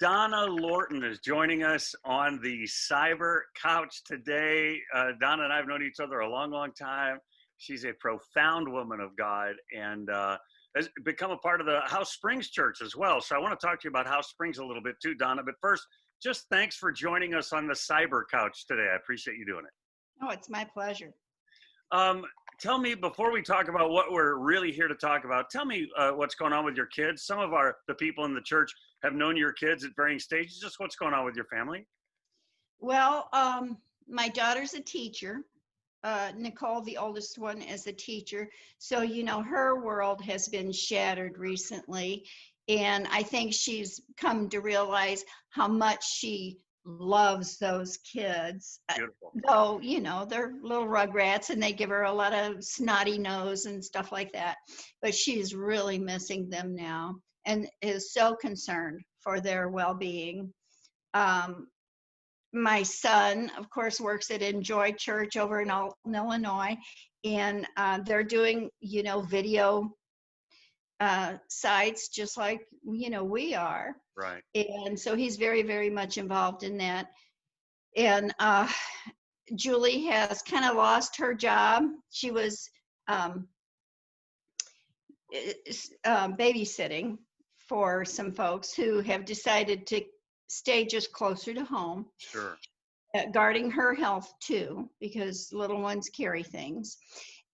Donna Lorton is joining us on the Cyber Couch today. Donna and I have known each other a long, long time. She's a profound woman of God and has become a part of the House Springs Church as well. So I want to talk to you about House Springs a little bit too, Donna. But first, just thanks for joining us on the Cyber Couch today. I appreciate you doing it. Oh, it's my pleasure. Tell me, before we talk about what we're really here to talk about, tell me what's going on with your kids. Some of the people in the church have known your kids at varying stages. Just what's going on with your family? Well, my daughter's a teacher. Nicole, the oldest one, is a teacher. So, her world has been shattered recently. And I think she's come to realize how much she loves those kids. Beautiful. Though, they're little rugrats and they give her a lot of snotty nose and stuff like that. But she's really missing them now and is so concerned for their well-being. My son, of course, works at Enjoy Church over in Illinois, and they're doing, video sites just like, we are. Right. And so he's very, very much involved in that. And Julie has kind of lost her job. She was babysitting for some folks who have decided to stay just closer to home. Sure. Guarding her health too, because little ones carry things.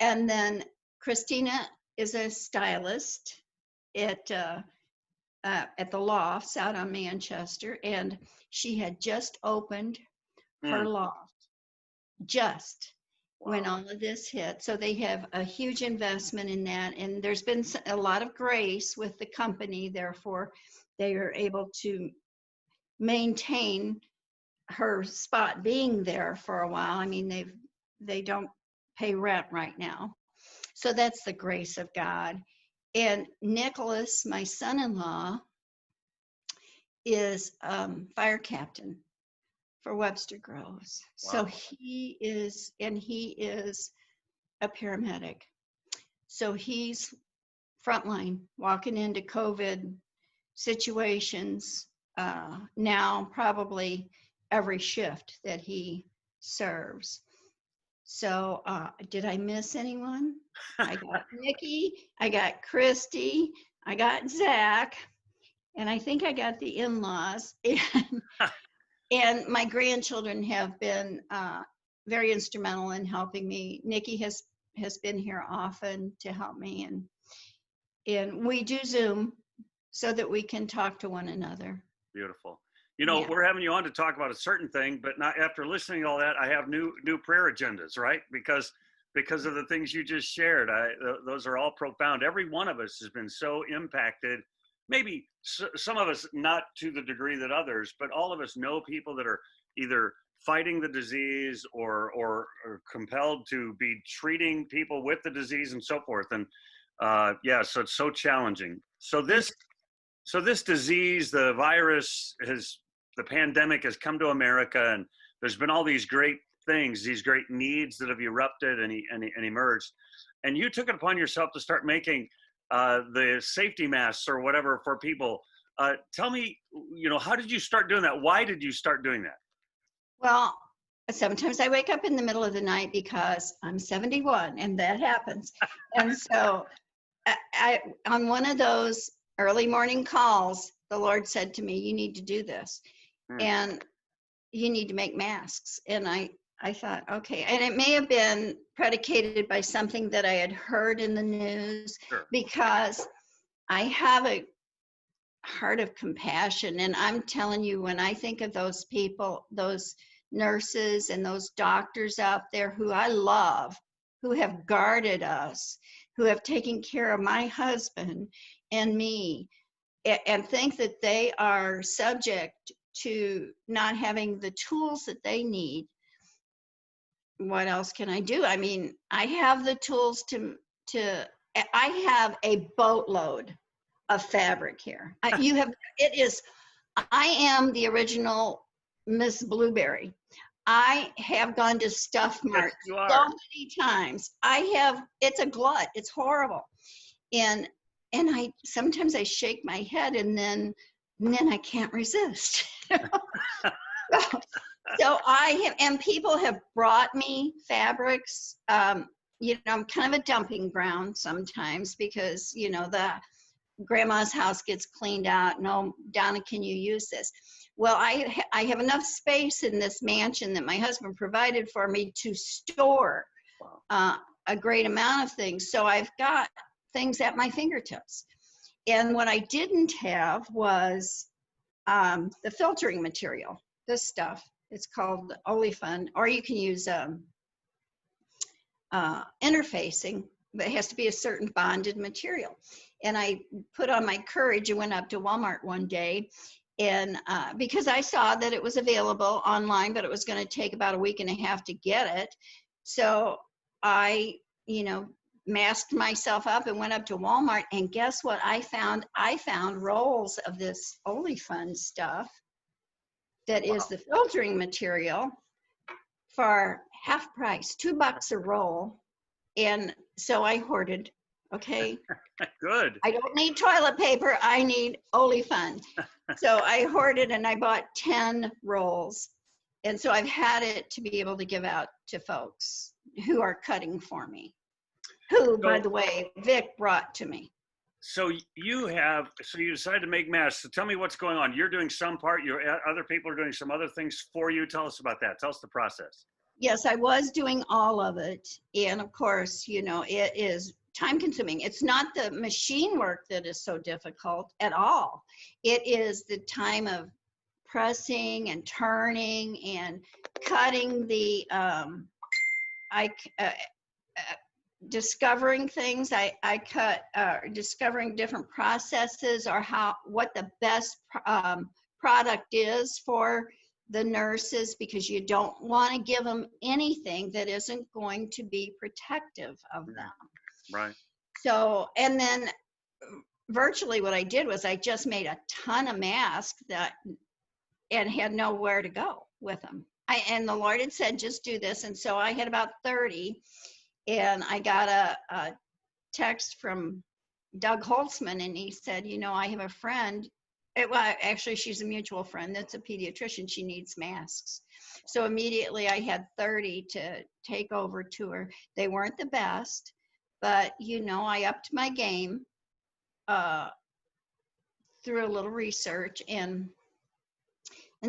And then Christina is a stylist at the Lofts out on Manchester, and she had just opened her loft just when all of this hit. So they have a huge investment in that, and there's been a lot of grace with the company. Therefore, they are able to maintain her spot being there for a while. I mean, they don't pay rent right now. So that's the grace of God. And Nicholas, my son-in-law, is fire captain for Webster Groves. Wow. So he is a paramedic. So he's frontline, walking into COVID situations now, probably every shift that he serves. So did I miss anyone? I got Nikki, I got Christy, I got Zach, and I think I got the in-laws. And my grandchildren have been very instrumental in helping me. Nikki has been here often to help me, and we do Zoom so that we can talk to one another. Beautiful. We're having you on to talk about a certain thing, but not after listening to all that, I have new prayer agendas, right? Because of the things you just shared. Those are all profound. Every one of us has been so impacted. Maybe some of us not to the degree that others, but all of us know people that are either fighting the disease or compelled to be treating people with the disease and so forth. And so it's so challenging. So this disease, the virus, the pandemic has come to America, and there's been all these great things, these great needs that have erupted and emerged. And you took it upon yourself to start making the safety masks or whatever for people. Tell me, how did you start doing that? Why did you start doing that? Well, sometimes I wake up in the middle of the night because I'm 71 and that happens. And so I on one of those early morning calls, the Lord said to me, you need to do this. And you need to make masks. And I thought, okay. And it may have been predicated by something that I had heard in the news. Sure. Because I have a heart of compassion. And I'm telling you, when I think of those people, those nurses and those doctors out there who I love, who have guarded us, who have taken care of my husband and me, and think that they are subject to not having the tools that they need, what else can I do? I mean, I have the tools I have a boatload of fabric here. I am the original Miss Blueberry. I have gone to Stuff Mart so many times. It's a glut. It's horrible. And sometimes I shake my head, and then and then I can't resist. So I have, and people have brought me fabrics. You know, I'm kind of a dumping ground sometimes because, you know, the grandma's house gets cleaned out. No, Donna, can you use this? Well, I have enough space in this mansion that my husband provided for me to store a great amount of things. So I've got things at my fingertips. And what I didn't have was the filtering material, this stuff. It's called Olefin, or you can use interfacing, but it has to be a certain bonded material. And I put on my courage and went up to Walmart one day, and because I saw that it was available online, but it was going to take about a week and a half to get it. So I, you know, masked myself up and went up to Walmart, and guess what I found? I found rolls of this Olefin stuff that is the filtering material for half price, $2 a roll. And so I hoarded, okay? Good. I don't need toilet paper, I need Olefin. So I hoarded and I bought 10 rolls. And so I've had it to be able to give out to folks who are cutting for me, who, by the way, Vic brought to me. So you decided to make masks. So tell me what's going on. You're doing some part, other people are doing some other things for you. Tell us about that. Tell us the process. Yes, I was doing all of it. And of course, you know, it is time consuming. It's not the machine work that is so difficult at all. It is the time of pressing and turning and cutting the, discovering things. I cut, discovering different processes or what the best product is for the nurses, because you don't want to give them anything that isn't going to be protective of them. Right. So, and then virtually what I did was I just made a ton of masks and had nowhere to go with them. And the Lord had said, just do this. And so I had about 30, and I got a text from Doug Holtzman, and he said, you know, I have a friend. Well, actually, she's a mutual friend that's a pediatrician. She needs masks. So immediately I had 30 to take over to her. They weren't the best, but, you know, I upped my game through a little research. And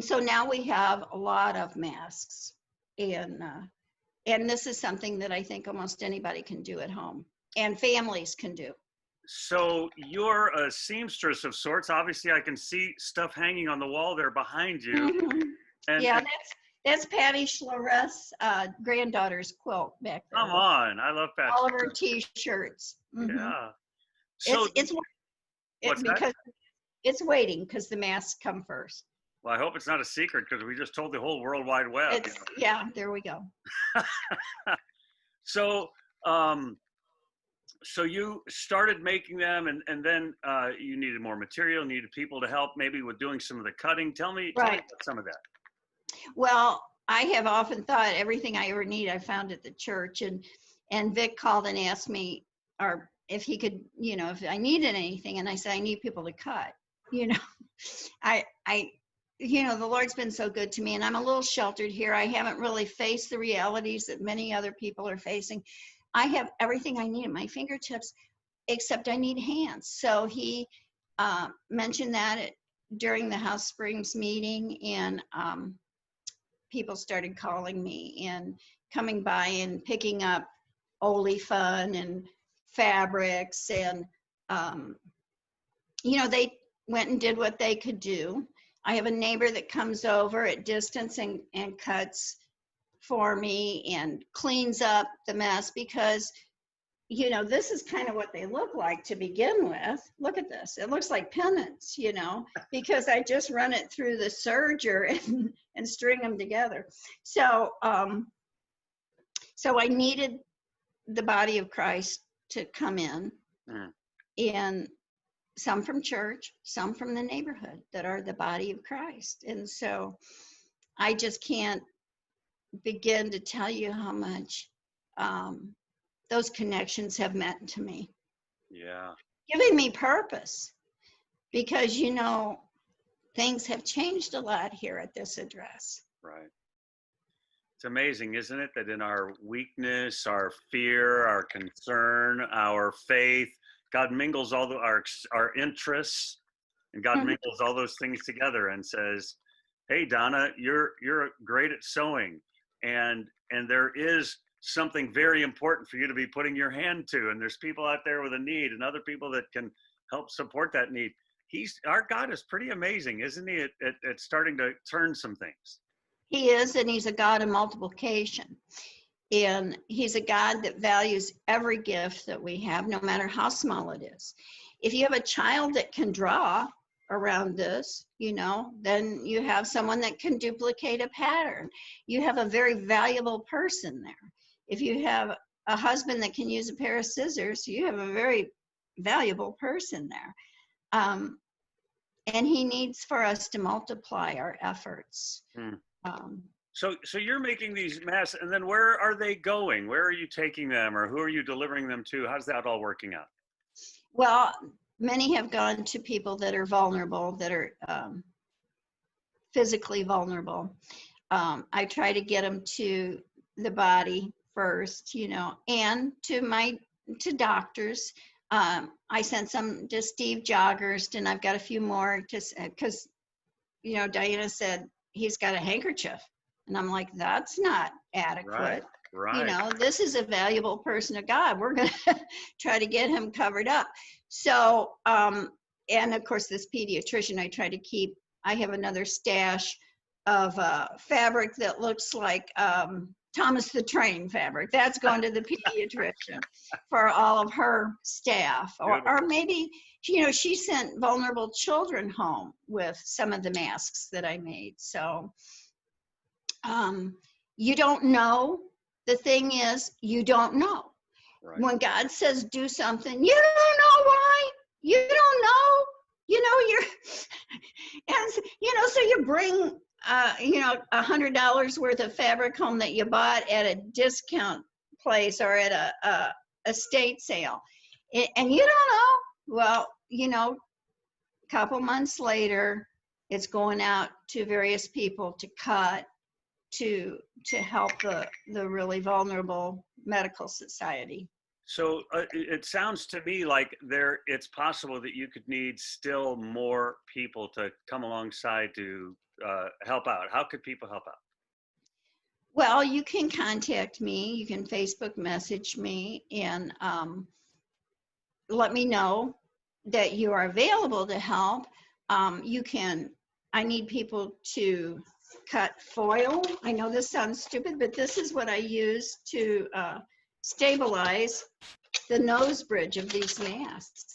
so now we have a lot of masks. And this is something that I think almost anybody can do at home, and families can do. So you're a seamstress of sorts. Obviously, I can see stuff hanging on the wall there behind you. Mm-hmm. And that's Patty Schlareth's granddaughter's quilt back there. Come on, I love Patty. All of her T-shirts. Mm-hmm. Yeah. So it's because it's waiting because the masks come first. Well, I hope it's not a secret because we just told the whole World Wide Web. Yeah, there we go. So, so you started making them, and then you needed more material, needed people to help maybe with doing some of the cutting. Tell me about some of that. Well, I have often thought everything I ever need I found at the church, and Vic called and asked me, or if he could, you know, if I needed anything, and I said I need people to cut. You know, you know, the Lord's been so good to me, and I'm a little sheltered here. I haven't really faced the realities that many other people are facing. I have everything I need at my fingertips, except I need hands. So he mentioned that during the House Springs meeting, and people started calling me and coming by and picking up Olefin and fabrics, and you know, they went and did what they could do. I have a neighbor that comes over at distance and cuts for me and cleans up the mess, because, you know, this is kind of what they look like to begin with. Look at this. It looks like pennants, you know, because I just run it through the serger and string them together. So, so I needed the body of Christ to come in, and some from church, some from the neighborhood that are the body of Christ. And so I just can't begin to tell you how much those connections have meant to me. Yeah. Giving me purpose, because, you know, things have changed a lot here at this address. Right. It's amazing, isn't it, that in our weakness, our fear, our concern, our faith, God mingles all our interests, and God Mhm. mingles all those things together and says, "Hey, Donna, you're great at sewing, and there is something very important for you to be putting your hand to, and there's people out there with a need, and other people that can help support that need." Our God is pretty amazing, isn't he? At starting to turn some things. He is, and he's a God of multiplication. And he's a God that values every gift that we have, no matter how small it is. If you have a child that can draw around this, then you have someone that can duplicate a pattern. You have a very valuable person there. If you have a husband that can use a pair of scissors, you have a very valuable person there. And he needs for us to multiply our efforts. Um, So you're making these masks, and then where are they going? Where are you taking them, or who are you delivering them to? How's that all working out? Well, many have gone to people that are vulnerable, that are physically vulnerable. I try to get them to the body first, and to doctors. I sent some to Steve Joggers, and I've got a few more because, Diana said he's got a handkerchief. And I'm like, that's not adequate. Right. This is a valuable person of God. We're going to try to get him covered up. So, and of course, this pediatrician, I have another stash of fabric that looks like Thomas the Train fabric. That's going to the pediatrician for all of her staff. Or maybe, she sent vulnerable children home with some of the masks that I made. So, you don't know. The thing is, you don't know. Right. When God says do something, you don't know why. You don't know. So you bring $100 worth of fabric home that you bought at a discount place or at a estate sale, and you don't know. Well, a couple months later, it's going out to various people to cut, to help the really vulnerable medical society. So it sounds to me like it's possible that you could need still more people to come alongside to help out. How could people help out? Well, you can contact me. You can Facebook message me and let me know that you are available to help. I need people to cut foil. I know this sounds stupid, but this is what I use to stabilize the nose bridge of these masks.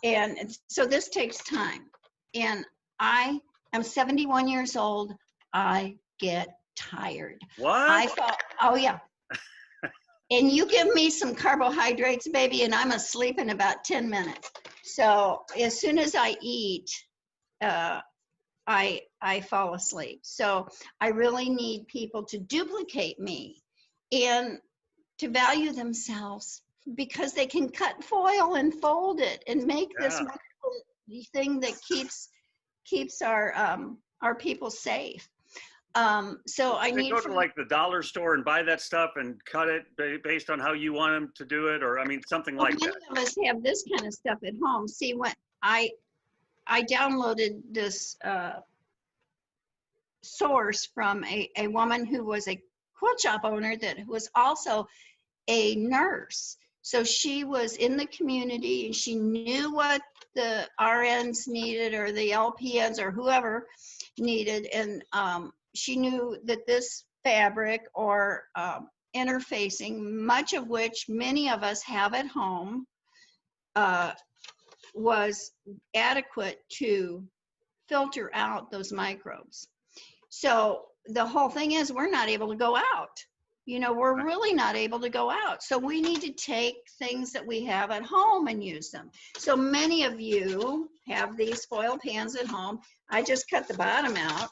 And so this takes time. And I am 71 years old. I get tired. What? Oh yeah. And you give me some carbohydrates, baby, and I'm asleep in about 10 minutes. So as soon as I eat, I fall asleep. So I really need people to duplicate me and to value themselves, because they can cut foil and fold it and make this wonderful thing that keeps our people safe. So I need to go to like the dollar store and buy that stuff and cut it based on how you want them to do it, or something like that. Many of us have this kind of stuff at home. See, when I downloaded this source from a woman who was a quilt shop owner that was also a nurse. So she was in the community and she knew what the RNs needed or the LPNs or whoever needed. And she knew that this fabric or interfacing, much of which many of us have at home, was adequate to filter out those microbes. So the whole thing is we're not able to go out. We're really not able to go out. So we need to take things that we have at home and use them. So many of you have these foil pans at home. I just cut the bottom out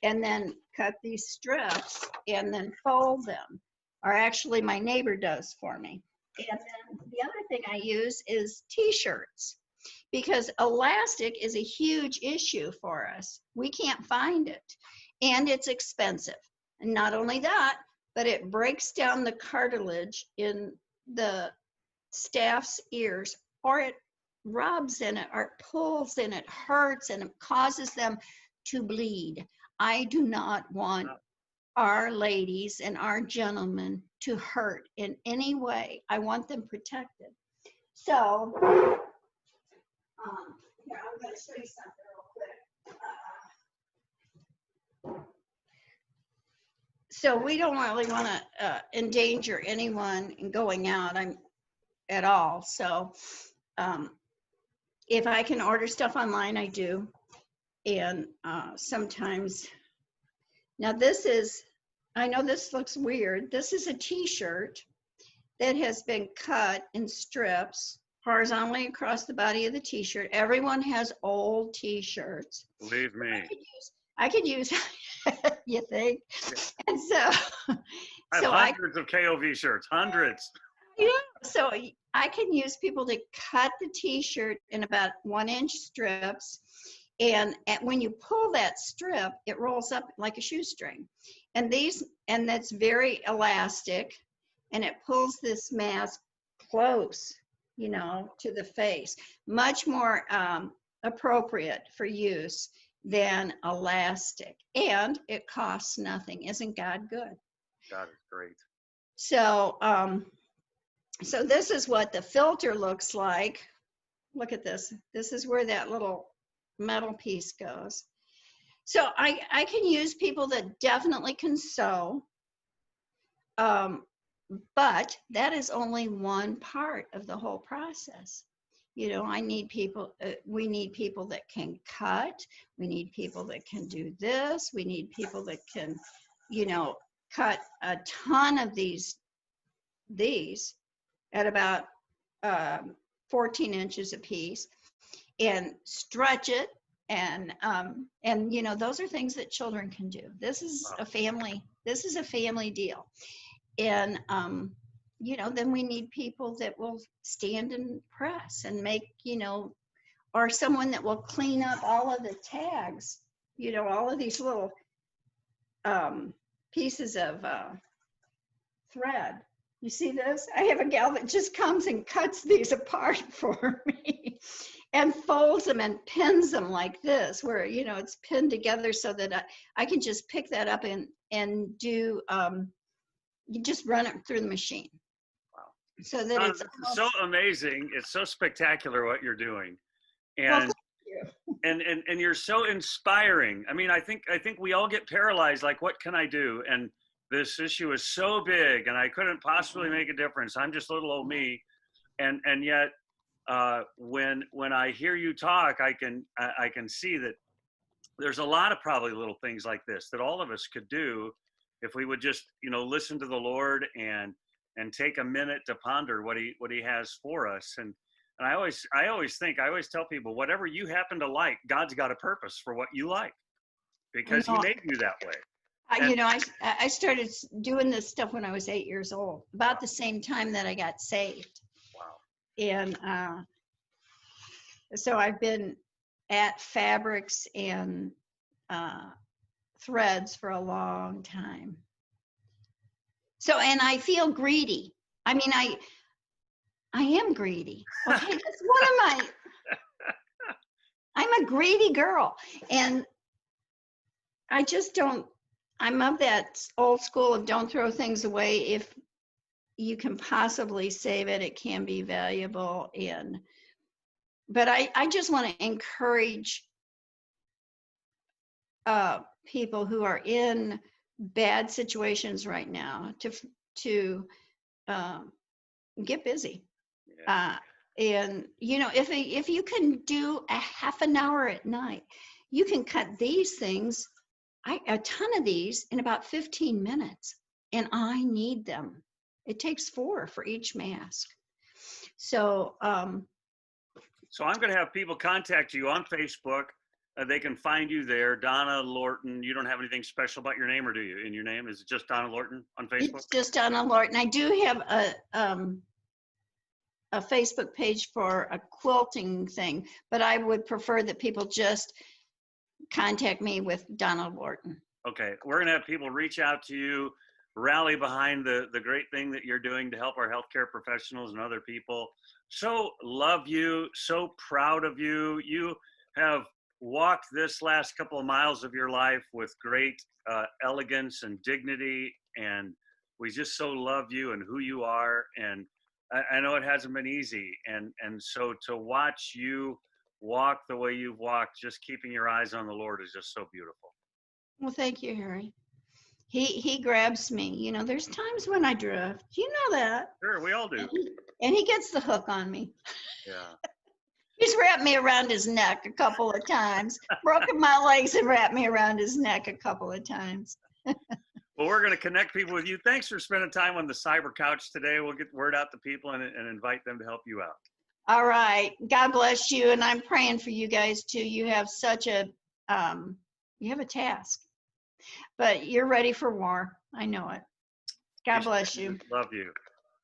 and then cut these strips and then fold them. Or actually my neighbor does for me. And then the other thing I use is t-shirts. because elastic is a huge issue for us. We can't find it, and it's expensive. And not only that, but it breaks down the cartilage in the staff's ears, or it rubs in it, or it pulls and it hurts and it causes them to bleed. I do not want our ladies and our gentlemen to hurt in any way. I want them protected. So, here, I'm going to show you something real quick. So we don't really want to endanger anyone in going out at all. So if I can order stuff online, I do. And sometimes, now this is, I know this looks weird. This is a t-shirt that has been cut in strips horizontally across the body of the t-shirt. Everyone has old t-shirts. Believe me. I could use you think? And so, I have hundreds of KOV shirts, hundreds. Yeah, so I can use people to cut the t-shirt in about 1-inch strips. And when you pull that strip, it rolls up like a shoestring. And that's very elastic, and it pulls this mask close, to the face. Much more appropriate for use than elastic. And it costs nothing. Isn't God good? God is great. So, so this is what the filter looks like. Look at this. This is where that little metal piece goes. So I can use people that definitely can sew, but that is only one part of the whole process. I need people, we need people that can cut. We need people that can do this. We need people that can, cut a ton of these at about 14 inches a piece and stretch it. And those are things that children can do. This is a family deal. And, then we need people that will stand and press and make, or someone that will clean up all of the tags, all of these little pieces of thread. You see this? I have a gal that just comes and cuts these apart for me and folds them and pins them like this, where, it's pinned together so that I can just pick that up and do, you just run it through the machine. Wow. So that it's so amazing. It's so spectacular what you're doing. And, and you're so inspiring. I mean, I think we all get paralyzed. Like, what can I do? And this issue is so big and I couldn't possibly make a difference. I'm just little old me. And yet, when I hear you talk, I can see that there's a lot of probably little things like this that all of us could do if we would just, listen to the Lord and take a minute to ponder what he has for us. And I always tell people, whatever you happen to like, God's got a purpose for what you like, because he made you that way. I started doing this stuff when I was 8 years old, about the same time that I got saved. Wow. And so I've been at fabrics and threads for a long time. So, and I feel greedy. I mean, I am greedy. Okay, that's one of I'm a greedy girl. And I just don't, I'm of that old school of don't throw things away. If you can possibly save it, it can be valuable. But I just want to encourage people who are in bad situations right now to get busy. Yeah. And if you can do a half an hour at night, you can cut these things, a ton of these, in about 15 minutes, and I need them. It takes 4 for each mask. So so I'm going to have people contact you on Facebook. They can find you there, Donna Lorton. You don't have anything special about your name, or do you? In your name, is it just Donna Lorton on Facebook? It's just Donna Lorton. I do have a Facebook page for a quilting thing, but I would prefer that people just contact me with Donald Wharton. Okay, we're going to have people reach out to you, rally behind the great thing that you're doing to help our healthcare professionals and other people. So love you, so proud of you. You have walked this last couple of miles of your life with great elegance and dignity, and we just so love you and who you are. And I know it hasn't been easy, and so to watch you walk the way you've walked, just keeping your eyes on the Lord, is just so beautiful. Well, thank you, Harry. He grabs me. You know, there's times when I drift. You know that. Sure, we all do. And he gets the hook on me. Yeah. He's wrapped me around his neck a couple of times, broken my legs and wrapped me around his neck a couple of times. Well, we're going to connect people with you. Thanks for spending time on the Cyber Couch today. We'll get word out to people and invite them to help you out. All right. God bless you. And I'm praying for you guys too. You have such a, you have a task, but you're ready for war. I know it. God bless you. Love you.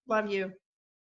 Love you.